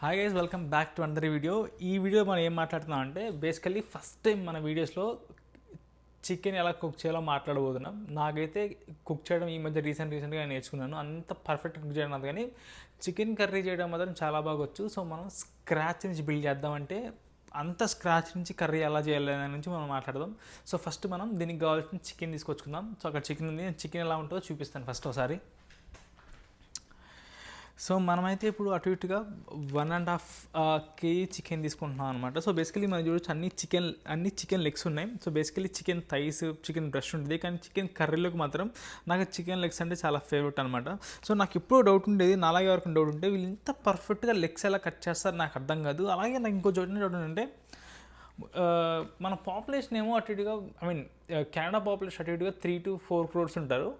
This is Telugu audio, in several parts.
Hi guys, welcome back to అందరి వీడియో. ఈ వీడియో మనం ఏం మాట్లాడుతున్నాం అంటే బేసికలీ ఫస్ట్ టైం మన వీడియోస్లో చికెన్ ఎలా కుక్ చేయాలో మాట్లాడబోతున్నాం. నాకైతే కుక్ చేయడం ఈ మధ్య రీసెంట్గా నేర్చుకున్నాను. అంత పర్ఫెక్ట్ కుక్ చేయడం అది, కానీ చికెన్ కర్రీ చేయడం మాత్రం చాలా బాగా వచ్చు. సో మనం స్క్రాచ్ నుంచి బిల్డ్ చేద్దామంటే అంత స్క్రాచ్ నుంచి కర్రీ ఎలా చేయాలి దాని నుంచి మనం మాట్లాడదాం. సో ఫస్ట్ మనం దీనికి కావాల్సిన చికెన్ తీసుకొచ్చుకుందాం. సో అక్కడ చికెన్ ఉంది, చికెన్ ఎలా ఉంటుందో చూపిస్తాను ఫస్ట్ ఒకసారి. సో మనమైతే ఇప్పుడు అటు ఇటుగా 1.5 kg చికెన్ తీసుకుంటున్నాం అనమాట. సో బేసికలీ మనం చూడొచ్చు అన్ని చికెన్ లెగ్స్ ఉన్నాయి. So basically chicken thighs, chicken breast ఉంటుంది, కానీ చికెన్ కర్రీలోకి మాత్రం నాకు చికెన్ లెగ్స్ అంటే చాలా ఫేవరెట్ అనమాట. సో నాకు ఎప్పుడూ డౌట్ ఉండేది, నాలాగే ఎవరికి డౌట్ ఉంటే వీళ్ళు ఇంత పర్ఫెక్ట్గా లెగ్స్ ఎలా కట్ చేస్తారు నాకు అర్థం కాదు. అలాగే నాకు ఇంకో డౌట్ ఏంటంటే మన పాపులేషన్ ఏమో అటు ఇటుగా కెనడా పాపులేషన్ అటు ఇటుగా 3 to 4 crores ఉంటారు.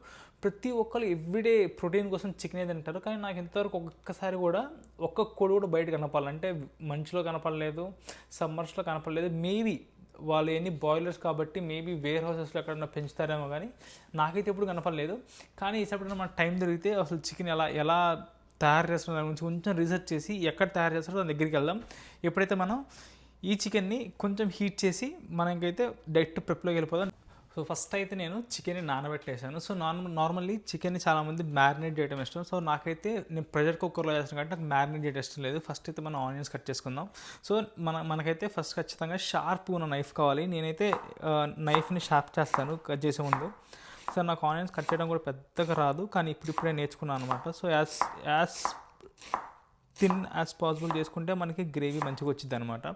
ప్రతి ఒక్కరు ఎవ్రీడే ప్రోటీన్ కోసం చికెన్ తింటారు. కానీ నాకు ఇంతవరకు ఒక్కసారి కూడా ఒక్క కోడి కూడా బయట కనపాలంటే మంచులో కనపడలేదు, సమ్మర్స్లో కనపడలేదు. మేబీ వాళ్ళు ఎన్ని బాయిలర్స్ కాబట్టి మేబీ వేర్ హౌసెస్లో ఎక్కడన్నా పెంచుతారేమో, కానీ నాకైతే ఎప్పుడు కనపడలేదు. కానీ ఈసారి మన టైం దొరికితే అసలు చికెన్ ఎలా తయారు చేస్తున్న దాని గురించి కొంచెం రీసెర్చ్ చేసి ఎక్కడ తయారు చేస్తారో దాని దగ్గరికి వెళ్దాం. ఎప్పుడైతే మనం ఈ చికెన్ని కొంచెం హీట్ చేసి మనకైతే డైరెక్ట్ ప్రిప్లోకి వెళ్ళిపోదాం. సో ఫస్ట్ అయితే నేను చికెన్ని నానబెట్టేసాను. సో నార్మల్లీ చికెన్ని చాలామంది మ్యారినేట్ చేయడం ఇష్టం. సో నాకైతే నేను ప్రెషర్ కుక్కర్లో చేస్తాను కాబట్టి నాకు మ్యారినేట్ చేయడం ఇష్టం లేదు. ఫస్ట్ అయితే మనం ఆనియన్స్ కట్ చేసుకుందాం. సో మనకైతే ఫస్ట్ ఖచ్చితంగా షార్ప్ ఉన్న నైఫ్ కావాలి. నేనైతే నైఫ్ని షార్ప్ చేస్తాను కట్ చేసే ముందు. సో నాకు ఆనియన్స్ కట్ చేయడం కూడా పెద్దగా రాదు, కానీ ఇప్పుడే నేర్చుకున్నాను అనమాట. So as thin as possible చేసుకుంటే మనకి గ్రేవీ మంచిగా వచ్చింది అనమాట.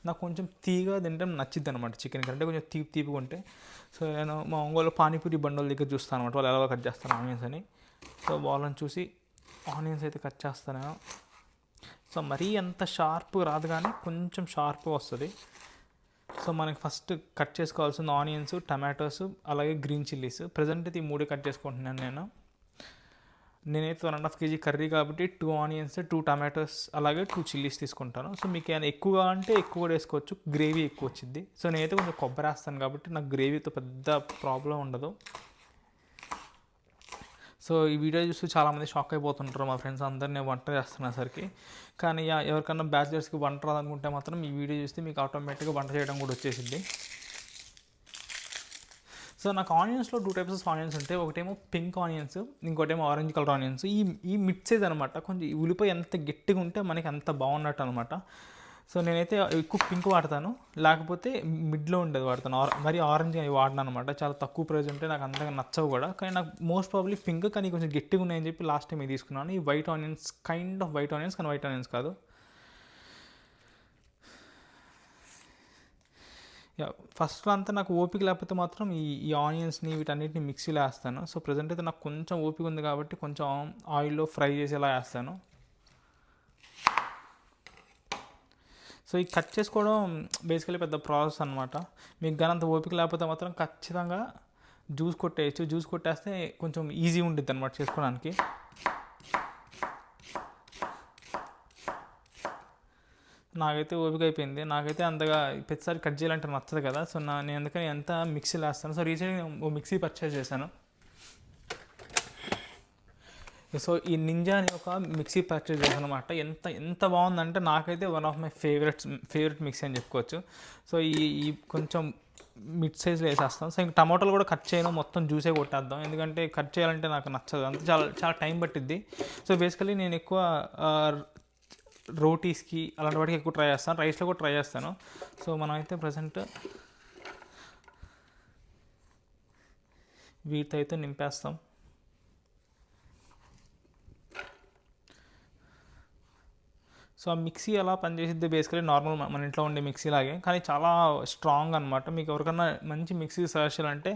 నాకు కొంచెం తీగా తింటే నచ్చిద్ది అనమాట చికెన్ కంటే, కొంచెం తీపిగా ఉంటే. సో నేను మా ఒంగోలు పానీపూరి బండల దగ్గర చూస్తాను అనమాట, వాళ్ళు ఎలా కట్ చేస్తాను ఆనియన్స్ అని. సో వాళ్ళని చూసి ఆనియన్స్ అయితే కట్ చేస్తాను. సో మరీ అంత షార్ప్ రాదు, కానీ కొంచెం షార్ప్ వస్తుంది. సో మనకి ఫస్ట్ కట్ చేసుకోవాల్సింది ఆనియన్స్, టమాటోస్, అలాగే గ్రీన్ చిల్లీస్. ప్రజెంట్ అయితే ఈ 3 కట్ చేసుకుంటున్నాను నేనైతే 1.5 kg కర్రీ కాబట్టి 2 ఆనియన్స్, 2 టమాటోస్, అలాగే 2 చిల్లీస్ తీసుకుంటాను. సో మీకు ఏమైనా ఎక్కువగా అంటే ఎక్కువ కూడా వేసుకోవచ్చు, గ్రేవీ ఎక్కువ వచ్చింది. సో నేనైతే కొంచెం కొబ్బరి వేస్తాను కాబట్టి నాకు గ్రేవీతో పెద్ద ప్రాబ్లం ఉండదు. సో ఈ వీడియో చూసి చాలామంది షాక్ అయిపోతుంటారు మా ఫ్రెండ్స్ అందరు నేను వంట చేస్తున్నసరికి. కానీ ఎవరికన్నా బ్యాచిలర్స్కి వంట రాదనుకుంటే మాత్రం ఈ వీడియో చూస్తే మీకు ఆటోమేటిక్గా వంట చేయడం కూడా వచ్చేసింది. సో నాకు ఆనియన్స్లో 2 types ఆఫ్ ఆనియన్స్ ఉంటాయి. ఒకటేమో పింక్ ఆనియన్స్, ఇంకోటేమో ఆరెంజ్ కలర్ ఆనియన్స్. ఈ మిడ్ సైజ్ అనమాట. కొంచెం ఉల్లిపాయ ఎంత గట్టిగా ఉంటే మనకి అంత బాగున్నట్టు అనమాట. సో నేనైతే ఎక్కువ పింక్ వాడతాను, లేకపోతే మిడ్లో ఉండేది వాడతాను. మరి ఆరెంజ్ అవి వాడినాను అనమాట. చాలా తక్కువ ప్రైస్ ఉంటే నాకు అంతగా నచ్చవు కూడా, కానీ నాకు మోస్ట్ ప్రాబ్లీ పింక్, కానీ కొంచెం గట్టిగా ఉన్నాయని చెప్పి లాస్ట్ టైం ఇది తీసుకున్నాను. ఈ white onions, kind off white onions, కానీ వైట్ ఆనియన్స్ కాదు. ఫస్ట్లో అంతా నాకు ఓపిక లేకపోతే మాత్రం ఈ ఆనియన్స్ని వీటన్నిటిని మిక్సీలో వేస్తాను. సో ప్రజెంట్ అయితే నాకు కొంచెం ఓపిక ఉంది కాబట్టి కొంచెం ఆయిల్లో ఫ్రై చేసేలా వేస్తాను. సో ఈ కట్ చేసుకోవడం బేసికలీ పెద్ద ప్రాసెస్ అనమాట. మీకు కానీ అంత ఓపిక లేకపోతే మాత్రం ఖచ్చితంగా జ్యూస్ కొట్టేయచ్చు. జ్యూస్ కొట్టేస్తే కొంచెం ఈజీ ఉంటుంది అనమాట చేసుకోవడానికి. నాకైతే ఓపిక అయిపోయింది. నాకైతే అంతగా ప్రతిసారి కట్ చేయాలంటే నచ్చదు కదా. సో నేను అందుకని ఎంత మిక్సీలో వేస్తాను. సో రీసెంట్గా ఓ మిక్సీ పర్చేస్ చేశాను. సో ఈ నింజా అని ఒక మిక్సీ పర్చేస్ చేశాను అనమాట. ఎంత బాగుందంటే నాకైతే one of my favourite mixie అని చెప్పుకోవచ్చు. సో ఈ కొంచెం మిడ్ సైజ్లో వేసేస్తాం. సో ఇంక టమాటోలు కూడా కట్ చేయను, మొత్తం జ్యూసే కొట్టేద్దాం. ఎందుకంటే కట్ చేయాలంటే నాకు నచ్చదు, అంత చాలా టైం పట్టిద్ది. సో బేసికలీ నేను ఎక్కువ రోటీస్కి అలాంటి వాటికి ఎక్కువ ట్రై చేస్తాను, రైస్లో కూడా ట్రై చేస్తాను. సో మనం అయితే ప్రజెంట్ వీటితో అయితే నింపేస్తాం. సో ఆ మిక్సీ ఎలా పనిచేసిద్ది బేసికలీ నార్మల్ మన ఇంట్లో ఉండే మిక్సీ లాగే, కానీ చాలా స్ట్రాంగ్ అనమాట. మీకు ఎవరికన్నా మంచి మిక్సీ సజెస్ట్ చేయాలంటే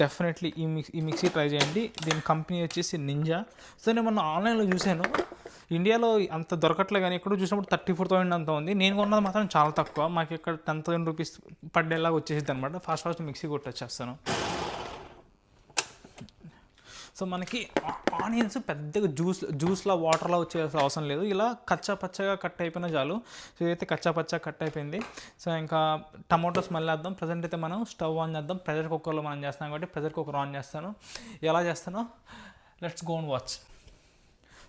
డెఫినెట్లీ ఈ మిక్సీ ట్రై చేయండి. దీని కంపెనీ వచ్చేసి నింజా. సో నేను మొన్న ఆన్లైన్లో చూశాను, ఇండియాలో అంత దొరకట్లే, కానీ ఎక్కడో చూసినప్పుడు 34,000 అంత ఉంది. నేను కొన్నది మాత్రం చాలా తక్కువ. మాకు ఇక్కడ 10,000 రూపీస్ పడ్డేలాగా వచ్చేసింది అనమాట. ఫాస్ట్ మిక్సీ కొట్టొచ్చేస్తాను. సో మనకి ఆనియన్స్ పెద్దగా జ్యూస్లో వాటర్లో వచ్చేయాల్సిన అవసరం లేదు. ఇలా పచ్చగా కట్ అయిపోయినా చాలు. సో ఇదైతే పచ్చగా కట్ అయిపోయింది. సో ఇంకా టమాటోస్ మళ్ళీ వేద్దాం. ప్రజెంట్ అయితే మనం స్టవ్ ఆన్ చేద్దాం. ప్రెషర్ కుక్కర్లో మనం చేస్తాం కాబట్టి ప్రెషర్ కుక్కర్ ఆన్ చేస్తాను. ఎలా చేస్తానో let's go and watch.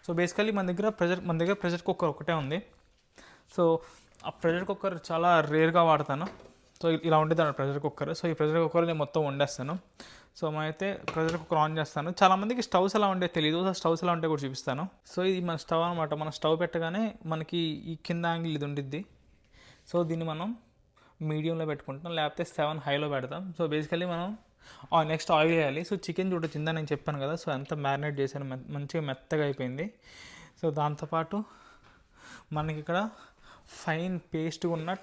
So basically మన దగ్గర ప్రెషర్ కుక్కర్ ఒకటే ఉంది. సో ఆ ప్రెషర్ కుక్కర్ చాలా రేర్గా వాడతాను. సో ఇలా ఉంటుంది అన్నమాట ప్రెషర్ కుక్కర్. సో ఈ ప్రెషర్ కుక్కర్ నేను మొత్తం వండేస్తాను. సో అయితే ప్రెషర్ కుక్కర్ ఆన్ చేస్తాను. చాలామందికి స్టవ్స్ ఎలా ఉంటే తెలియదు. సో స్టవ్స్ ఎలా ఉంటే కూడా చూపిస్తాను. సో ఇది మన స్టవ్ అనమాట. మన స్టవ్ పెట్టగానే మనకి ఈ కింద యాంగిల్ ఇది ఉండిద్ది. సో దీన్ని మనం మీడియంలో పెట్టుకుంటాం, లేకపోతే 7 హైలో పెడతాం. సో బేసికలీ మనం నెక్స్ట్ ఆయిల్ వేయాలి. సో చికెన్ చూడ చిందా నేను చెప్పాను కదా, సో అంతా మ్యారినేట్ చేశాను, మంచిగా మెత్తగా అయిపోయింది. సో దాంతోపాటు మనకి ఇక్కడ ఫైన్ పేస్ట్ ఉన్న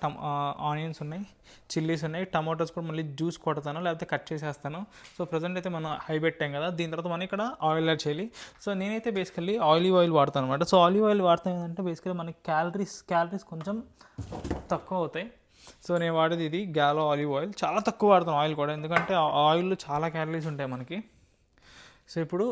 ఆనియన్స్ ఉన్నాయి, చిల్లీస్ ఉన్నాయి, టమాటోస్ కూడా మళ్ళీ జ్యూస్ కొడతాను, లేకపోతే కట్ చేసేస్తాను. సో ప్రజెంట్ అయితే మనం హై పెట్టాం కదా, దీని తర్వాత మనం ఇక్కడ ఆయిల్ యాడ్ చేయాలి. సో నేనైతే బేసికల్లీ ఆలివ్ ఆయిల్ వాడతాను అనమాట. సో ఆలివ్ ఆయిల్ వాడతాం ఏంటంటే బేసికల్లీ మనకి క్యాలరీస్ కొంచెం తక్కువ అవుతాయి. సో నేను వాడేది ఇది గ్యాలో ఆలివ్ ఆయిల్. చాలా తక్కువ వాడతాను ఆయిల్ కూడా, ఎందుకంటే ఆయిల్లో చాలా క్యాలరీస్ ఉంటాయి మనకి. సో ఇప్పుడు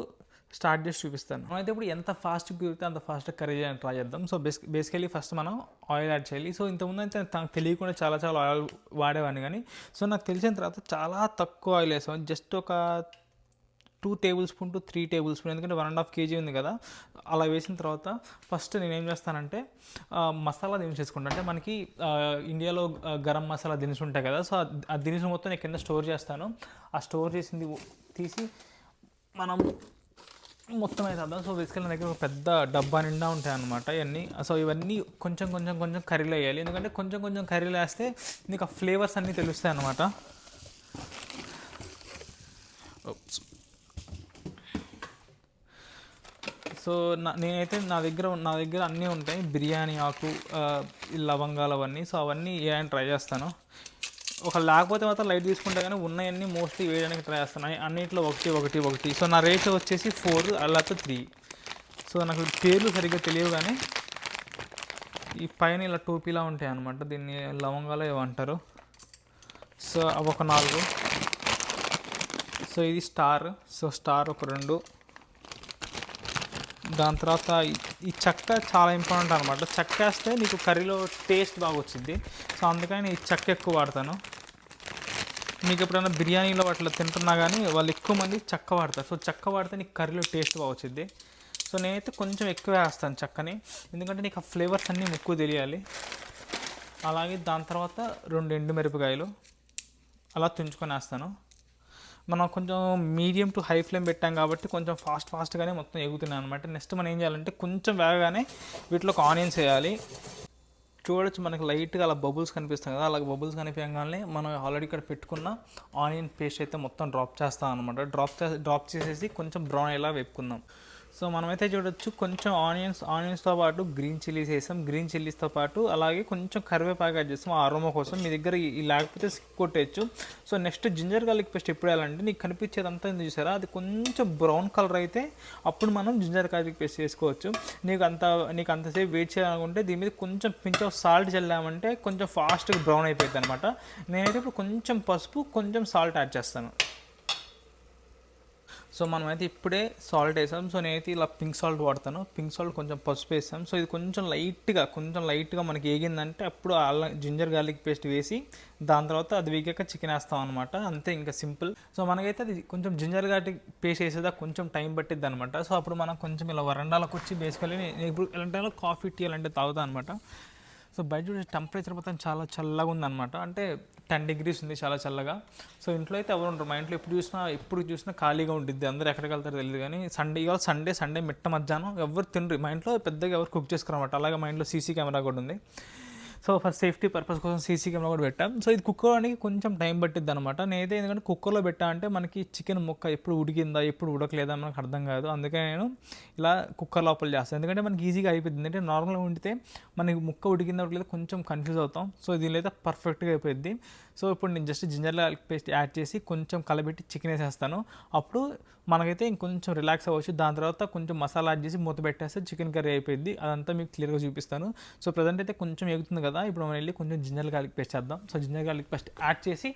స్టార్ట్ చేసి చూపిస్తాను. అయితే ఇప్పుడు ఎంత ఫాస్ట్గా కుదిరితే అంత ఫాస్ట్గా కర్రీ చేయడానికి ట్రై చేద్దాం. సో బేసికలీ ఫస్ట్ మనం ఆయిల్ యాడ్ చేయాలి. సో ఇంతకుముందు అయితే నాకు తెలియకుండా చాలా ఆయిల్ వాడేవాడిని, కానీ సో నాకు తెలిసిన తర్వాత చాలా తక్కువ ఆయిల్ వేసాం. జస్ట్ ఒక 2 table spoon to 3 table spoon, ఎందుకంటే 1.5 kg ఉంది కదా. అలా వేసిన తర్వాత ఫస్ట్ నేను ఏం చేస్తానంటే మసాలా దినుసుకుంటాను. అంటే మనకి ఇండియాలో గరం మసాలా దినుసు ఉంటాయి కదా, సో ఆ దినుసు మొత్తం నేను కింద స్టోర్ చేస్తాను. ఆ స్టోర్ చేసింది తీసి మనం మొత్తం అయితే అర్థం. సో బేసికల్ నా దగ్గర ఒక పెద్ద డబ్బా నిండా ఉంటాయి అన్నమాట ఇవన్నీ. సో ఇవన్నీ కొంచెం కర్రీలో వేయాలి, ఎందుకంటే కొంచెం కర్రీలో వేస్తే నీకు ఆ ఫ్లేవర్స్ అన్నీ తెలుస్తాయి అన్నమాట. సో నేనైతే నా దగ్గర అన్నీ ఉంటాయి, బిర్యానీ ఆకు, లవంగాలు అవన్నీ. సో అవన్నీ వేయడానికి ట్రై చేస్తాను. ఒక లేకపోతే మాత్రం లైట్ తీసుకుంటే, కానీ ఉన్నాయన్నీ మోస్ట్లీ వేయడానికి ట్రై చేస్తాను. అన్నింటిలో ఒకటి. సో నా రేషియో వచ్చేసి 4 లేకపోతే 3. సో నాకు పేర్లు సరిగ్గా తెలియవు, కానీ ఈ పైన ఇలా టోపీలా ఉంటాయి అన్నమాట, దీన్ని లవంగాలు ఏమంటారు. సో అవి ఒక 4. సో ఇది స్టార్. సో స్టార్ ఒక 2. దాని తర్వాత ఈ చెక్క చాలా ఇంపార్టెంట్ అనమాట. చెక్క వేస్తే నీకు కర్రీలో టేస్ట్ బాగా వచ్చింది. సో అందుకని ఈ చెక్క ఎక్కువ వాడతాను. మీకు ఎప్పుడైనా బిర్యానీలో అట్లా తింటున్నా కానీ వాళ్ళు ఎక్కువ మంది చెక్క వాడతారు. సో చెక్క వాడితే నీకు కర్రీలో టేస్ట్ బాగా వచ్చింది. సో నేనైతే కొంచెం ఎక్కువ వేస్తాను చెక్కని, ఎందుకంటే నీకు ఆ ఫ్లేవర్స్ అన్నీ ఎక్కువ తెలియాలి. అలాగే దాని తర్వాత 2 ఎండుమిరపకాయలు అలా తుంచుకొని వేస్తాను. మనం కొంచెం మీడియం టు హై ఫ్లేమ్ పెట్టాం కాబట్టి కొంచెం ఫాస్ట్గానే మొత్తం ఎగుతున్నాయి అనమాట. నెక్స్ట్ మనం ఏం చేయాలంటే కొంచెం వేగగానే వీటిలో ఒక ఆనియన్స్ వేయాలి. చూడొచ్చు మనకి లైట్గా అలా బబుల్స్ కనిపిస్తాయి కదా, అలా బబుల్స్ కనిపించగానే మనం ఆల్రెడీ ఇక్కడ పెట్టుకున్న ఆనియన్ పేస్ట్ అయితే మొత్తం డ్రాప్ చేస్తాం అనమాట. డ్రాప్ చేసేసి కొంచెం బ్రౌన్ అయ్యేలా వేపుకుందాం. సో మనమైతే చూడొచ్చు కొంచెం ఆనియన్స్తో పాటు గ్రీన్ చిల్లీస్ వేసాం. గ్రీన్ చిల్లీస్తో పాటు అలాగే కొంచెం కరివేపాకు యాడ్ చేస్తాం ఆ అరోమా కోసం. మీ దగ్గర ఈ లేకపోతే కొట్టేయచ్చు. So next ginger garlic paste ఎప్పుడు వేయాలంటే నీకు కనిపించేదంతా ఎందుకు చూసారా, అది కొంచెం బ్రౌన్ కలర్ అయితే అప్పుడు మనం జింజర్ గార్లిక్ పేస్ట్ చేసుకోవచ్చు. నీకు అంతసేపు వెయిట్ చేయాలనుకుంటే దీని మీద కొంచెం పించ్ ఆఫ్ సాల్ట్ చల్లామంటే కొంచెం ఫాస్ట్గా బ్రౌన్ అయిపోయింది అనమాట. నేనైతే ఇప్పుడు కొంచెం పసుపు కొంచెం సాల్ట్ యాడ్ చేస్తాను. సో మనమైతే ఇప్పుడే సాల్ట్ వేసాం. సో నేనైతే ఇలా పింక్ సాల్ట్ వాడతాను. పింక్ సాల్ట్ కొంచెం పసుపు వేసాం. సో ఇది కొంచెం లైట్గా మనకి ఏగిందంటే అప్పుడు జింజర్ గార్లిక్ పేస్ట్ వేసి దాని తర్వాత అది వేగాక చికెన్ వేస్తాం అనమాట. అంతే, ఇంకా సింపుల్. సో మనకైతే అది కొంచెం జింజర్ గార్లిక్ పేస్ట్ వేసేదా కొంచెం టైం పట్టిద్ది అనమాట. సో అప్పుడు మనం కొంచెం ఇలా వరండాలకు వచ్చి బేసికలీ నేను ఇప్పుడు ఎలాంటి కాఫీ టీ అలాంటివి తాగుతాను అనమాట. సో బయట చూసే టెంపరేచర్ మొత్తం చాలా చల్లగా ఉందన్నమాట. అంటే 10 degrees ఉంది, చాలా చల్లగా. సో ఇంట్లో అయితే ఎవరు ఉంటారు, మా ఇంట్లో ఎప్పుడు చూసినా ఖాళీగా ఉంటుంది. అందరూ ఎక్కడికి వెళ్తారో తెలియదు, కానీ సండే మిట్ట మధ్యాహ్నం ఎవరు తినరు. మా ఇంట్లో పెద్దగా ఎవరు కుక్ చేసుకురన్నమాట. అలాగే మా ఇంట్లో సీసీ కెమెరా కూడా ఉంది. సో ఫర్ సేఫ్టీ పర్పస్ కోసం సీసీ కెమెరా కూడా పెట్టాం. సో ఇది కుక్ అవ్వడానికి కొంచెం టైం పట్టిద్ది అనమాట. నేనైతే ఎందుకంటే కుక్కర్లో పెట్టా అంటే మనకి చికెన్ ముక్క ఎప్పుడు ఉడికిందా ఎప్పుడు ఉడకలేదా మనకు అర్థం కాదు. అందుకే నేను ఇలా కుక్కర్ లోపల చేస్తాను, ఎందుకంటే మనకి ఈజీగా అయిపోయింది. అంటే నార్మల్గా వండితే మనకి ముక్క ఉడికిందా ఉడకలేదా కొంచెం కన్ఫ్యూజ్ అవుతాం. సో దీనిలో అయితే పర్ఫెక్ట్గా అయిపోయింది. సో ఇప్పుడు నేను just ginger garlic paste add చేసి కొంచెం కలబెట్టి చికెన్ వేసేస్తాను. అప్పుడు మనకైతే ఇంకొంచెం రిలాక్స్ అవ్వచ్చు. దాని తర్వాత కొంచెం మసాలా యాడ్ చేసి మూత పెట్టేస్తే చికెన్ కర్రీ అయిపోయింది. అదంతా మీకు క్లియర్గా చూపిస్తాను. సో ప్రజెంట్ అయితే కొంచెం ఎగుతుంది కదా, ఇప్పుడు మనం వెళ్ళి కొంచెం జింజర్ గార్లిక్ పేస్ట్ చేద్దాం. So ginger garlic paste add చేసి,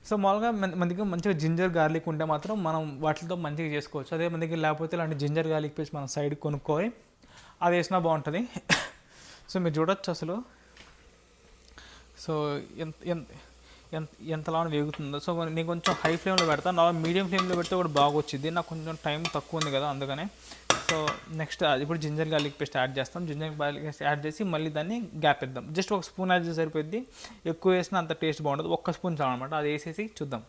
సో మామూలుగా మన దగ్గర మంచిగా జింజర్ గార్లిక్ ఉంటే మాత్రం మనం వాటితో మంచిగా చేసుకోవచ్చు. అదే మన దగ్గర లేకపోతే ఇలాంటి జింజర్ గార్లిక్ పేస్ట్ మనం సైడ్ కొనుక్కొని అది వేసినా బాగుంటుంది. సో మీరు చూడొచ్చు అసలు సో ఎంతలా వేగుతుందో. సో నేను కొంచెం హై ఫ్లేమ్లో పెడతాను, నా మీడియం ఫ్లేమ్లో పెడితే కూడా బాగా వచ్చింది. నాకు కొంచెం టైం తక్కువ ఉంది కదా అందుకనే. సో నెక్స్ట్ ఇప్పుడు జింజర్ గార్లిక్ పేస్ట్ యాడ్ చేస్తాం. జింజర్ గార్లిక్ పేస్ట్ యాడ్ చేసి మళ్ళీ దాన్ని గ్యాప్ ఇద్దాం. జస్ట్ ఒక స్పూన్ యాడ్ చేసి సరిపోద్ది, ఎక్కువ వేసినా అంత టేస్ట్ బాగుంటుంది. ఒక్క స్పూన్ చాలన్నమాట. అది వేసేసి చూద్దాం.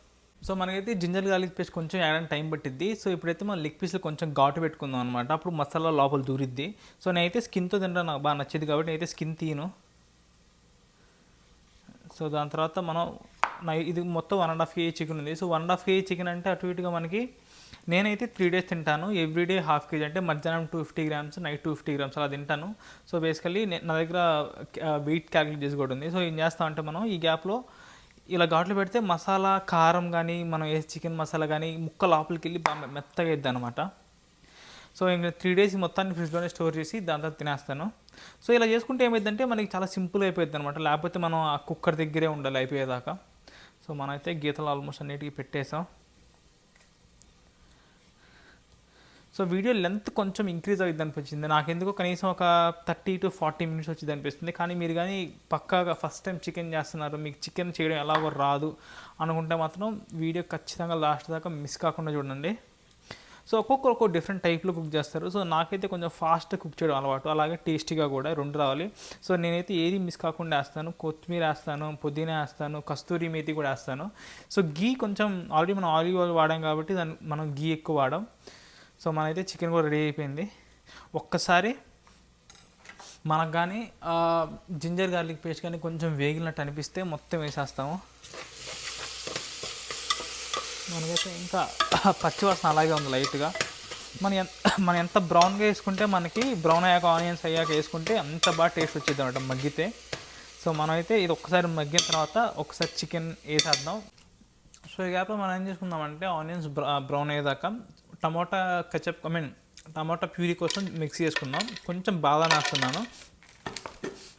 సో మనకైతే జింజర్ గార్లిక్ పేస్ట్ కొంచెం యాడ్ టైం పట్టిద్ది. సో ఇప్పుడైతే మనం లెగ్ పీస్లో కొంచెం ఘాటు పెట్టుకుందాం అనమాట. అప్పుడు మసాలా లోపల దూరిద్ది. సో నేనైతే స్కిన్తో తింటా, నాకు బాగా నచ్చింది కాబట్టి నేనైతే స్కిన్ తీయను. సో దాని తర్వాత మనం ఇది మొత్తం 1.5 kg చికెన్ ఉంది. సో 1.5 kg చికెన్ అంటే అటు ఇటుగా మనకి నేనైతే 3 days తింటాను. ఎవ్రీడే ½ kg అంటే మధ్యాహ్నం 250 grams, నైట్ 250 grams అలా తింటాను. సో బేసికలీ నా దగ్గర వెయిట్ క్యాలిక్యులేట్ చేసి కూడా ఉంది. సో ఏం చేస్తామంటే మనం ఈ గ్యాప్లో ఇలా ఘాట్లు పెడితే మసాలా కారం కానీ మనం వేసే చికెన్ మసాలా కానీ ముక్క లోపలికి వెళ్ళి బాగా మెత్తగా వేద్ది అనమాట. సో ఇంకా 3 days మొత్తాన్ని ఫ్రిడ్జ్లోనే స్టోర్ చేసి దాని తర్వాత తినేస్తాను. సో ఇలా చేసుకుంటే ఏమైందంటే మనకి చాలా సింపుల్ అయిపోయింది అనమాట. లేకపోతే మనం ఆ కుక్కర్ దగ్గరే ఉండాలి అయిపోయేదాకా. సో మనమైతే గీతలు ఆల్మోస్ట్ అన్నిటికీ పెట్టేసాం. సో వీడియో లెంత్ కొంచెం ఇంక్రీజ్ అవుతుంది అనిపించింది నాకెందుకో. కనీసం ఒక 30 to 40 minutes వచ్చింది అనిపిస్తుంది. కానీ మీరు కానీ పక్కాగా ఫస్ట్ టైం చికెన్ చేస్తున్నారు, మీకు చికెన్ చేయడం ఎలాగో రాదు అనుకుంటే మాత్రం వీడియో ఖచ్చితంగా లాస్ట్ దాకా మిస్ కాకుండా చూడండి. సో ఒక్కొక్క డిఫరెంట్ టైప్లో కుక్ చేస్తారు. సో నాకైతే కొంచెం ఫాస్ట్ కుక్ చేయడం అలవాటు, అలాగే టేస్టీగా కూడా రెండు రావాలి. సో నేనైతే ఏది మిస్ కాకుండా వేస్తాను. కొత్తిమీర వేస్తాను, పుదీనా వేస్తాను, కస్తూరి మేతి కూడా వేస్తాను. సో గీ కొంచెం ఆల్రెడీ మనం ఆలివ్ ఆయిల్ వాడాం కాబట్టి దాన్ని మనం గీ ఎక్కువ వాడాం. సో మనైతే చికెన్ కూడా రెడీ అయిపోయింది. ఒక్కసారి మనకు కానీ జింజర్ గార్లిక్ పేస్ట్ కానీ కొంచెం వేగినట్టు అనిపిస్తే మొత్తం వేసేస్తాము. మనకైతే ఇంకా పచ్చివాసన అలాగే ఉంది లైట్గా. మనం ఎంత బ్రౌన్గా వేసుకుంటే మనకి బ్రౌన్ అయ్యాక ఆనియన్స్ అయ్యాక వేసుకుంటే అంత బాగా టేస్ట్ వచ్చేది అనమాట మగ్గితే. సో మనమైతే ఇది ఒక్కసారి మగ్గిన తర్వాత ఒకసారి చికెన్ వేసేద్దాం. సో ఈ గ్యాప్లో మనం ఏం చేసుకుందామంటే ఆనియన్స్ బ్రౌన్ అయ్యేదాకా టమాటా కెచప్ టమాటా ప్యూరీ కోసం మిక్స్ చేసుకుందాం. కొంచెం బాదాం వేస్తున్నాను.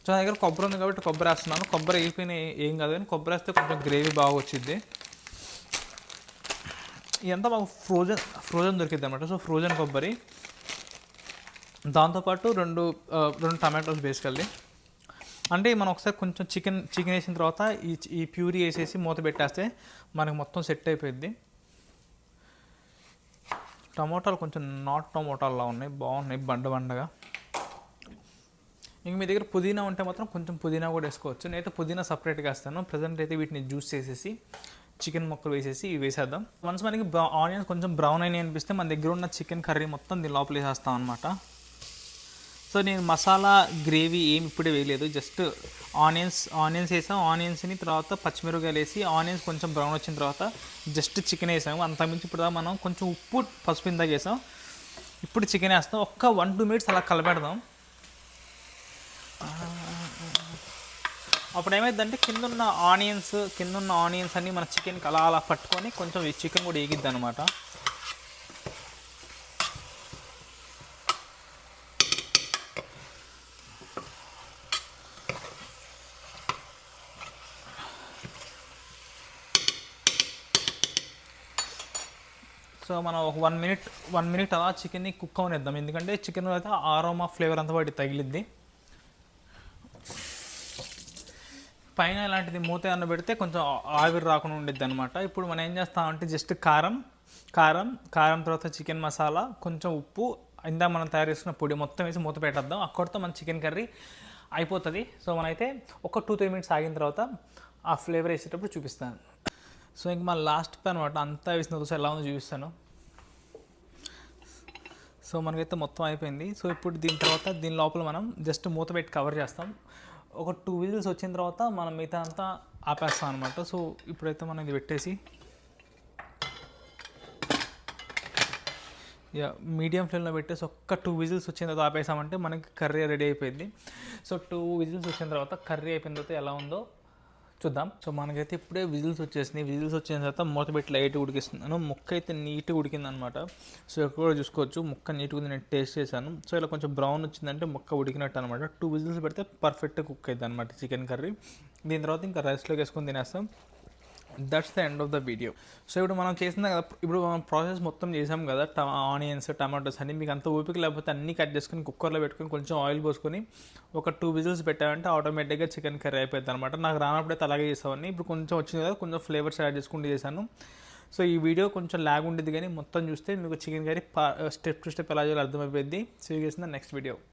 సో నా దగ్గర కొబ్బరి ఉంది కాబట్టి కొబ్బరి వేస్తున్నాను. కొబ్బరి వేయిపోయినా ఏం కాదు, కానీ కొబ్బరి వేస్తే కొంచెం గ్రేవీ బాగా వచ్చింది. ఇదంతా మాకు ఫ్రోజన్ దొరికిద్ది అనమాట. సో ఫ్రోజన్ కొబ్బరి, దాంతోపాటు రెండు టమాటోస్ బేసికల్లీ. అంటే మనం ఒకసారి కొంచెం చికెన్ వేసిన తర్వాత ఈ ప్యూరీ వేసేసి మూత పెట్టేస్తే మనకి మొత్తం సెట్ అయిపోయింది. టమోటాలు కొంచెం నాట్ టమోటాల్లా ఉన్నాయి, బాగున్నాయి బండగా. ఇంక మీ దగ్గర పుదీనా ఉంటే మాత్రం కొంచెం పుదీనా కూడా వేసుకోవచ్చు. నేనైతే పుదీనా సపరేట్గా వేస్తాను. ప్రజెంట్ అయితే వీటిని జ్యూస్ చేసేసి చికెన్ ముక్కలు వేసేసి ఇవి వేసేద్దాం. వన్స్ మనకి ఆనియన్స్ కొంచెం బ్రౌన్ అయినాయి అనిపిస్తే మన దగ్గర ఉన్న చికెన్ కర్రీ మొత్తం దీని లోపల వేసేస్తాం అనమాట. సో నేను మసాలా గ్రేవీ ఏమి ఇప్పుడే వేయలేదు, జస్ట్ ఆనియన్స్ వేసాం. ఆనియన్స్ని తర్వాత పచ్చిమిరపకాయలు వేసి ఆనియన్స్ కొంచెం బ్రౌన్ వచ్చిన తర్వాత జస్ట్ చికెన్ వేసాము. అంతకుమించి ఇప్పుడు మనం కొంచెం ఉప్పు పసుపు ఇందాక వేసాం. ఇప్పుడు చికెన్ వేస్తాం. ఒక్క 1-2 minutes అలా కలపెడదాం. అప్పుడు ఏమైందంటే కిందున్న ఆనియన్స్ అన్నీ మన చికెన్కి అలా పట్టుకొని కొంచెం చికెన్ కూడా వేగిద్ది అనమాట. సో మనం ఒక 1 minute అలా చికెన్ని కుక్ అవనిద్దాం. ఎందుకంటే చికెన్ అయితే ఆరోమా ఫ్లేవర్ అంతా వాటి తగిలిద్ది. పైన ఇలాంటిది మూత అన్న పెడితే కొంచెం ఆవిరి రాకుండా ఉండిద్ది అనమాట. ఇప్పుడు మనం ఏం చేస్తామంటే జస్ట్ కారం తర్వాత చికెన్ మసాలా, కొంచెం ఉప్పు, ఇందా మనం తయారు చేసుకున్న పొడి మొత్తం వేసి మూత పెట్టేద్దాం. అక్కడితో మన చికెన్ కర్రీ అయిపోతుంది. సో మనమైతే ఒక 2-3 minutes ఆగిన తర్వాత ఆ ఫ్లేవర్ వేసేటప్పుడు చూపిస్తాను. సో ఇంక మన లాస్ట్ పై అనమాట, అంతా వేసిన దోశ ఎలా ఉందో చూపిస్తాను. సో మనకైతే మొత్తం అయిపోయింది. సో ఇప్పుడు దీని లోపల మనం జస్ట్ మూత పెట్టి కవర్ చేస్తాం. ఒక 2 whistles వచ్చిన తర్వాత మనం మిగతా అంతా ఆపేస్తాం అనమాట. సో ఇప్పుడైతే మనం ఇది పెట్టేసి మీడియం ఫ్లేమ్లో పెట్టేసి ఒక్క 2 whistles వచ్చిన తర్వాత ఆపేసామంటే మనకి కర్రీ రెడీ అయిపోయింది. సో 2 whistles వచ్చిన తర్వాత కర్రీ అయిపోయిన తర్వాత ఎలా ఉందో చూద్దాం. సో మనకైతే ఇప్పుడే విజిల్స్ వచ్చేసినాయి. విజిల్స్ వచ్చిన తర్వాత మూత పెట్టి లైట్గా ఉడికిస్తున్నాను. ముక్క అయితే నీట్గా ఉడికింది అనమాట. సో ఇక్కడ కూడా చూసుకోవచ్చు ముక్క నీట్గా ఉంది, నేను టేస్ట్ చేశాను. సో ఇలా కొంచెం బ్రౌన్ వచ్చిందంటే ముక్క ఉడికినట్టు అనమాట. 2 whistles పెడితే పర్ఫెక్ట్గా కుక్ అవుతుంది అనమాట చికెన్ కర్రీ. దీని తర్వాత ఇంకా రైస్లోకి వేసుకొని తినేస్తాం. That's the end of the video. So ఇప్పుడు మనం చేసిన కదా, ఇప్పుడు మనం ప్రాసెస్ మొత్తం చేసాం కదా, ఆనియన్స్ టమాటోస్ అన్ని. మీకు అంత ఓపిక లేకపోతే అన్నీ కట్ చేసుకొని కుక్కర్లో పెట్టుకొని కొంచెం ఆయిల్ పోసుకొని ఒక 2 whistles పెట్టామంటే ఆటోమేటిక్గా చికెన్ కర్రీ అయిపోతుంది అనమాట. నాకు రానప్పుడైతే అలాగే చేసేవాడిని. ఇప్పుడు కొంచెం వచ్చింది కదా, కొంచెం ఫ్లేవర్స్ యాడ్ చేసుకుంటూ చేశాను. సో ఈ వీడియో కొంచెం ల్యాగ్ ఉండేది కానీ మొత్తం చూస్తే మీకు chicken curry step to step ఎలా చేయాలో అర్థమైపోయింది. So you guys in the next video.